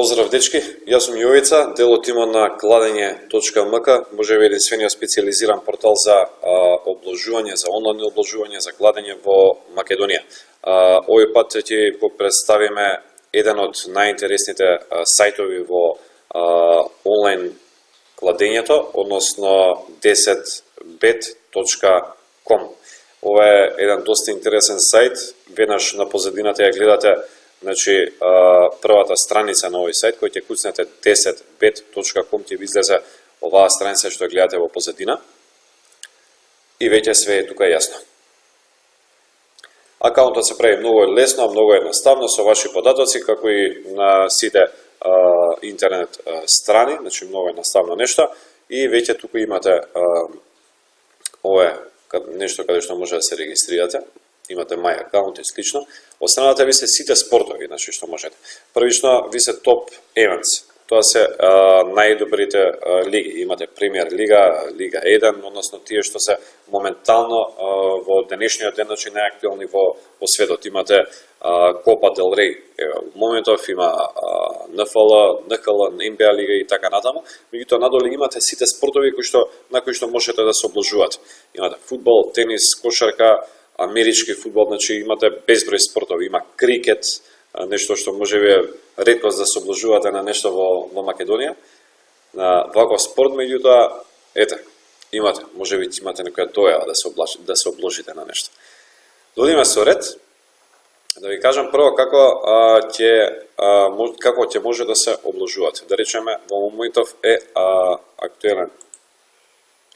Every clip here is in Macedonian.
Поздрав дечки, јас сум Јовица, дел од тимот на кладење.мк, можеби единствениот специјализиран портал за обложување, за онлайн обложување, за кладење во Македонија. Овој пат ќе го представиме еден од најинтересните сајтови во онлайн кладењето, односно 10bet.com. Ова е еден доста интересен сајт, веднаш на позадината ја гледате. Значи, првата страница на овој сајт, кој ќе куцнете 10bet.com, ќе ви излезе оваа страница што ја гледате во позадина. И веќе све е тука јасно. Акаунтот се прави многу лесно, многу едноставно, со ваши податоци, како и на сите интернет страни, значи многу едноставно нешто. И веќе тука имате ова нешто каде што може да се регистрирате. Имате My Account и слично. Останалата ви се сите спортови, значи што можете. Првично ви се Top Events. Тоа се најдобрите лиги. Имате Премиер лига, Лига 1, односно тие што се моментално во денешниот ден, значи најактуелни во светот. Имате Копа дел Рей, во моментов има НФЛ, НКЛ, НБА лига и така натаму. Меѓутоа надолу имате сите спортови на кои што можете да се обложувате. Имате фудбал, тенис, кошарка, амерички фудбал, значи имате безброј спортови, има крикет, нешто што можеби реткост да се обложувате на нешто во Македонија, на ваков спорт, меѓутоа, ете, имате, можеби имате некоја доја да се обложите на нешто. Додиме со ред, да ви кажам прво како ќе може да се обложувате. Да речеме, во моментов е актуелен,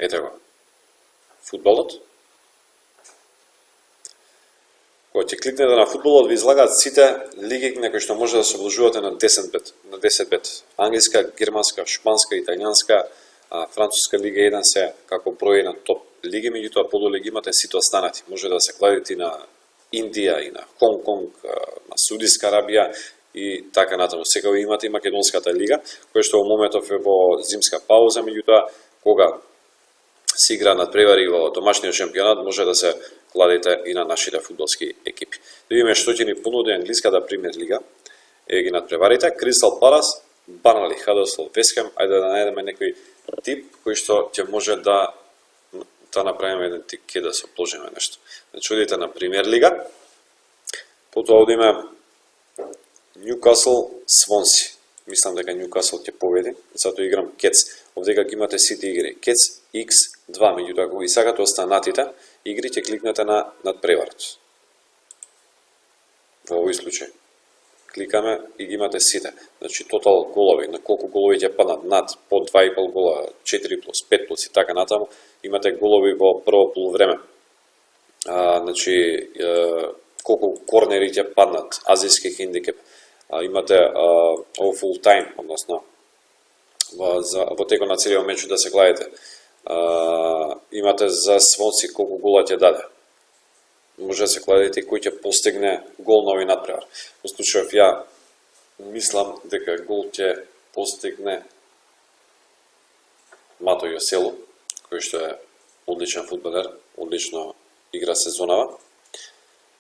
ете го, фудбалот. Кога ќе кликнете на фудбалот, ви излагаат сите лиги на кои што може да се обложувате на 10bet. Англиска, германска, шпанска, италијанска, француска лига 1 се како број на топ лиги, меѓутоа подоле ги имате сите останати. Може да се кладете и на Индија, и на Хонг Конг, на Саудиска Арабија и така натаму. Секако имате и македонската лига, која што во моментов е во зимска пауза, меѓутоа кога се игра надпревари во домашниот шампионат, може да се кладете и на нашите фудбалски екипи. Да видиме што ќе ни понуди англиската премиер лига. Ги надпреварите. Кристал Палас, Барнли, Хадерсфилд, Вест Хем. Ајде да најдеме некој тип кој што ќе може да направиме еден тик да се обложиме нешто. Значи одите на премиер лига. Потоа одиме Ньюкасл Свонси. Мислам дека Ньюкасл ќе победи, затоа играм Кец. Овдека ги имате сите игри. Кец X2, меѓутоа кога ги сакате останатите игри, ќе кликнете на надпреварот. Во овој случај кликаме и ги имате сите. Значи тотал голови, на колку голови ќе паднат над по 2,5 гола, 4 плюс, 5 плюс и така натаму. Имате голови во прво полувреме. Значи колку корнери ќе паднат, азијски хендикеп. Имате full time, односно во текот на целиот меч да се гледате. Имате за Свонси колку гола ќе даде. Може да се кладете кој ќе постигне гол на овој надпревар. Во случајов ја мислам дека гол ќе постигне Мато Јоселу, кој што е одличен фудбалер, одлично игра сезонава.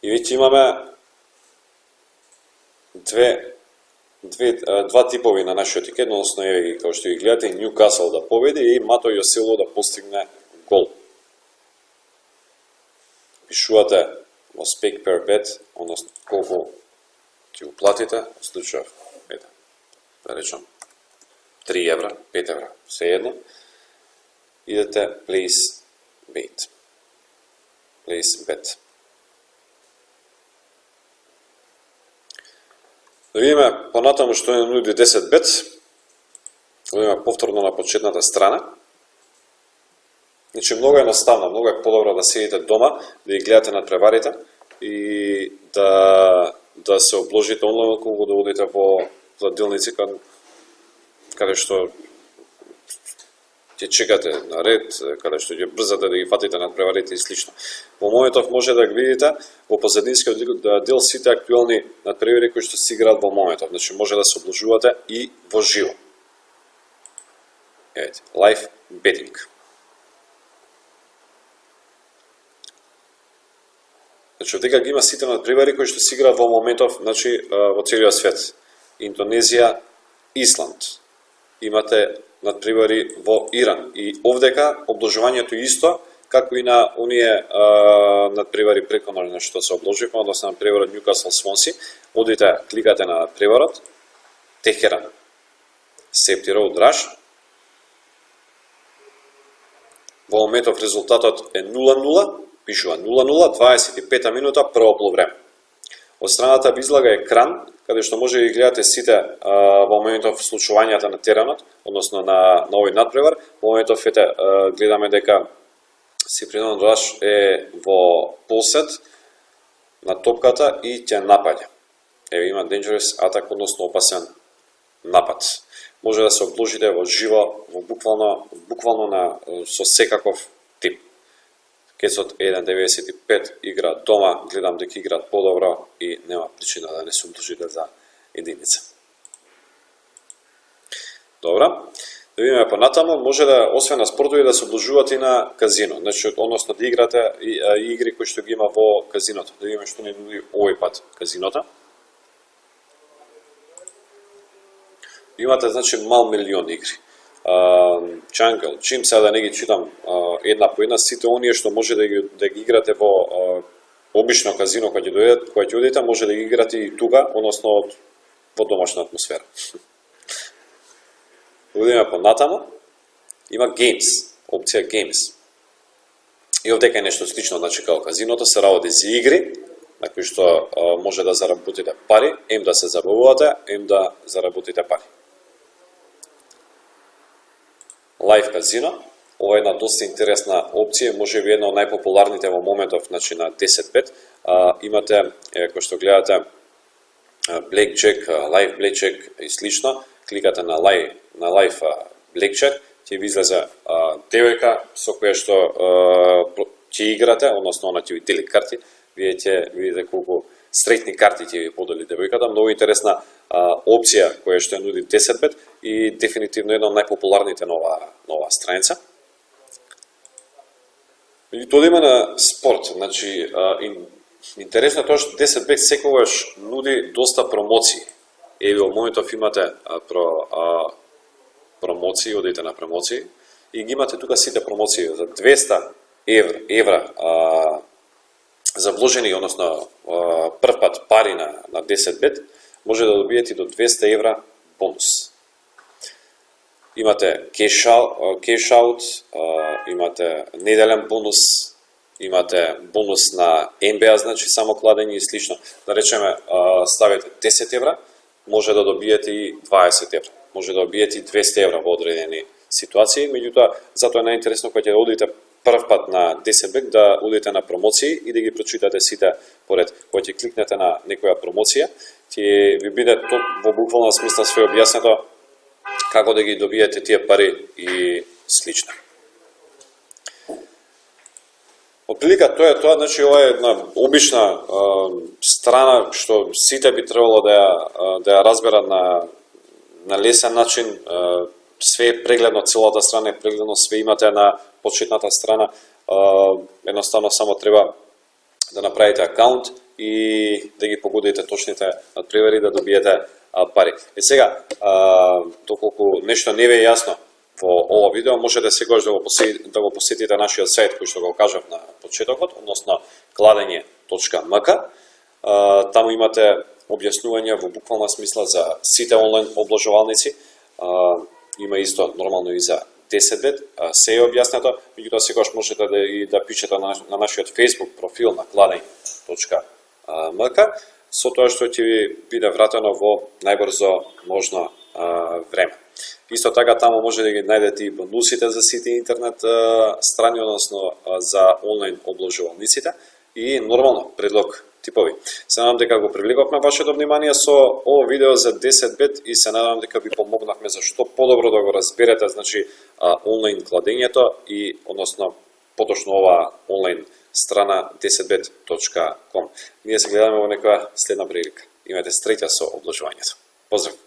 И веќе имаме два типови на нашиот тикет, односно еве како што ги гледате, Ньюкасл да победи и Мато Јосело да постигне гол. Пишувате во Spec per bet, односно колку ќе уплатите, во случајов, ете, да речам 3 евра, 5 евра, се едно. Идете place bet. Да видиме понатаму што ни нуди 10bet. Одиме повторно на почетната страна. Значи многу едноставно, многу е подобро да седите дома, да ги гледате надпреварите и да се обложите онлайн, колку да одите во кладилници каде што ќе чекате на ред, каде што ќе брзате да ги фатите надпреварите и слично. Во моментов може да ги видите во позадинскиот дел сите актуелни надпревари кои што се играат во моментов. Значи може да се обложувате и во живо. Ете, live betting. Значи, дека ги има сите надпревари кои што се играат во моментов, значи, во целиот свет. Индонезија, Исланд, имате надпревари во Иран и овдека обложувањето исто како и на оние надпревари преко нощ што се обложивме, односно на преварот Ньюкасл Свонси. Одите, кликате на надпреварот Техеран Септи Роуд Раш. Во моментов резултатот е 0-0, пишува 0-0, 25 минута прво полувреме. Од страната ви излага екран, каде што може да ги гледате сите во моментов случувањата на теренот, односно на овој надпревар. Во моментов гледаме дека Септи Роуд Раш е во посет на топката и ќе напаѓа. Еве има dangerous attack, односно опасен напад. Може да се обложите во живо, во буквално со секаков тип. Кецот 1.95 игра дома, гледам дека играат подобро и нема причина да не се обложите за единица. Добра, да видиме понатамо, може да, освен на спортови, да се обложувате и на казино, значи, односно да играте игри кои што ги има во казиното. Да видиме што ни нуди овој пат казинота. Имате, значи, мал милион игри. Jungle, Gym, сега да не ги читам една по една, сите оние што може да ги играте во обично казино кога ќе одите, може да ги играте и тука, односно во домашна атмосфера. Одиме понатамо, има Games, опција Games. И овдека е нешто слично, значи како казиното, се работи за игри, на кои што може да заработите пари, да се забавувате, да заработите пари. Live казино, ова е една доста интересна опција, може би една од најпопуларните во моментов, значи на 10 имате, кој што гледате, Blackjack, Live Blackjack и слично, кликате на Live Blackjack, ќе ви излезе девојка со која што ќе играте, односно она ќе ви дели карти, вие ќе видите колку среќни карти ќе ви подели девојката. Многу интересна опција која што ја нуди 10bet и дефинитивно една од најпопуларните на оваа страница. И тоа има на спорт, значи интересно е тоа што 10bet секогаш нуди доста промоции. Еве во моментов имате промоции, одите на промоции и ги имате тука сите промоции за 200 евра за вложени, односно прв пат пари на 10bet, може да добиете до 200 евра бонус. Имате cash out, имате неделен бонус, имате бонус на NBA, значи само кладење и слично. Да речеме, ставите 10 евра, може да добиете и 20 евра, може да добиете и 200 евра во одредени ситуации, меѓутоа, затоа е најинтересно кога ќе одите прв пат на 10bet да одите на промоции и да ги прочитате сите поред. Кога ќе кликнете на некоја промоција, ќе ви биде во буквална смисла све објаснето како да ги добиете тие пари и слично. Отприлика тоа е тоа, значи ова е една обична страна што сите би требало да ја разберат на лесен начин. Све е прегледно, целата страна е прегледно, све имате на почетната страна. Едноставно само треба да направите акаунт и да ги погодите точните надпревари да добиете пари. И сега, доколку нешто не ви е јасно во ова видео, можете секогаш да го посетите нашиот сајт кој што го кажав на почетокот, односно кладење.мк. Таму имате објаснување во буквална смисла за сите онлайн обложувалници. Има исто нормално и за 10bet, се е објаснето, меѓутоа секогаш можете да пишете на нашиот Facebook профил на кладење.мк, со тоа што ќе ви биде вратено во најбрзо можно време. Исто така таму може да ги најдете и бонусите за сите интернет страни, односно за онлайн обложувалниците и нормално предлог типови. Се надам дека го привлековме вашето внимание со ово видео за 10bet и се надам дека ви помогнавме за што подобро да го разберете, значи онлайн кладењето и односно поточно ова онлайн страна 10bet.com. Ние се гледаме во некоја следна прилика. Имате среќа со обложувањето. Поздрав!